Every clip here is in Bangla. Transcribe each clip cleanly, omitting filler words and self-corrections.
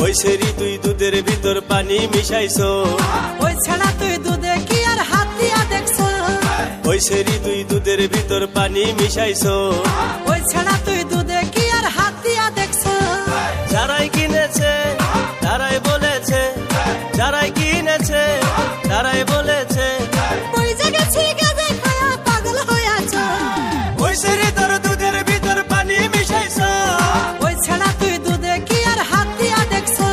ওই সেরি তুই দুধের ভিতর পানি মিশাইছো, ওই ছাড়া তুই দুধে কি আর হাত দিয়া দেখছো, ওই সেরি তুই দুধের ভিতর পানি মিশাইছো, ওই ছাড়া তুই দুধে কি আর হাত দিয়া দেখছো। যারাই কিনেছে তারাই বলেছে, যারাই কিনেছে তারাই বলেছে, ওই জায়গাছি গাজা খায়া পাগল হইয়াছো, ওই সেরি তোর দুধের ভিতর পানি মিশাইছো, ওই ছাড়া তুই দুধে কি আর হাত দিয়া দেখছো,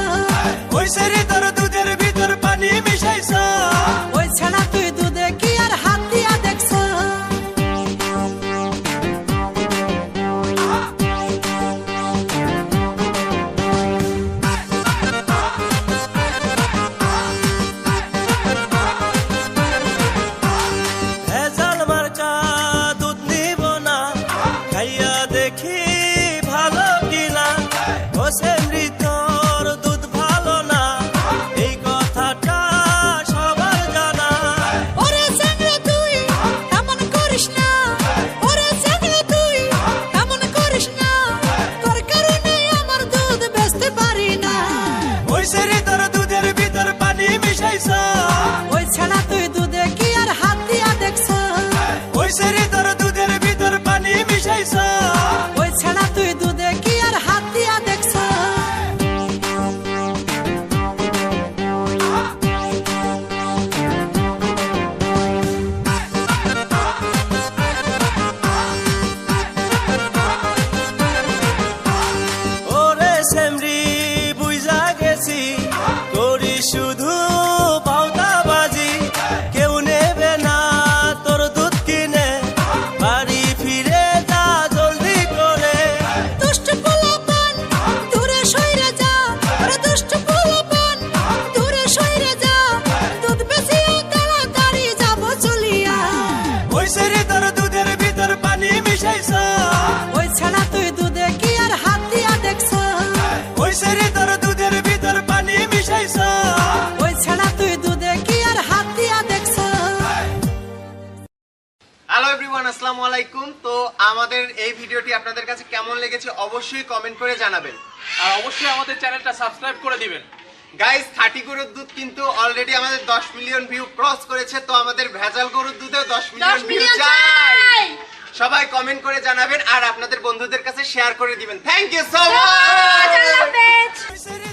ওই সেরি তোর দুধের ভিতর পানি মিশাইছো, ওই ছাড়া তুই দুধে কি আর হাত দিয়া দেখছো। ভেজাল মার্কা দুধ নিব না, খাইয়া দেখি ভালো কিনা, ও সেমরি তোর দুধ ভালো না, এই কথাটা সবার জানা। ওরে চ্যাংড়া তুই এমন করিস না, ওরে চ্যাংড়া তুই এমন করিস না, তোর কারণে আমার দুধ বেচতে পারি না, ওই সেরি তোর দুধের ভিতর পানি মিশাইছো, ওই ছাড়া তুই দুধে কি আর হাত দিয়া দেখছো, ওই সেরি তোর দুধের ভিতর পানি মিশাইছো, ওই ছাড়া তুই দুধে কি আর হাত দিয়া দেখছো। ওরে সেমরি বুইজা গেছি, করি শুধু পাউতাবাজি, কেউ নেবে না তোর দুধ কিনে, বাড়ি ফিরে যা জলদি করে। দুষ্ট পোলাপান দূরে সইরে যা, ওরে দুষ্ট পোলাপান দূরে সইরে যা, দুধ বেচিয়া তাড়াতাড়ি যাবো চলিয়া, ওই সেরি তোর দুধের ভিতর পানি মিশাইছো, ওই ছাড়া তুই দুধে কি আর হাত দিয়া দেখছো, ওই সেরি তোর দুধের ভিতর পানি মিশাইছো, ওই ছাড়া তুই দুধে কি আর হাত দিয়া দেখছো। হ্যালো এভরিওয়ান, আসসালামু আলাইকুম। তো আমাদের এই ভিডিওটি আপনাদের কাছে কেমন লেগেছে অবশ্যই কমেন্ট করে জানাবেন, আর অবশ্যই আমাদের চ্যানেলটা সাবস্ক্রাইব করে দিবেন। গাইস। খাঁটি গরুর দুধ কিন্তু অলরেডি আমাদের 10 মিলিয়ন ভিউ ক্রস করেছে, তো আমাদের ভেজাল গরুর দুধেও 10 মিলিয়ন ভিউ চাই। সবাই কমেন্ট করে জানাবেন আর আপনাদের বন্ধুদের কাছে শেয়ার করে দিবেন। Thank you so much. ওই সেরি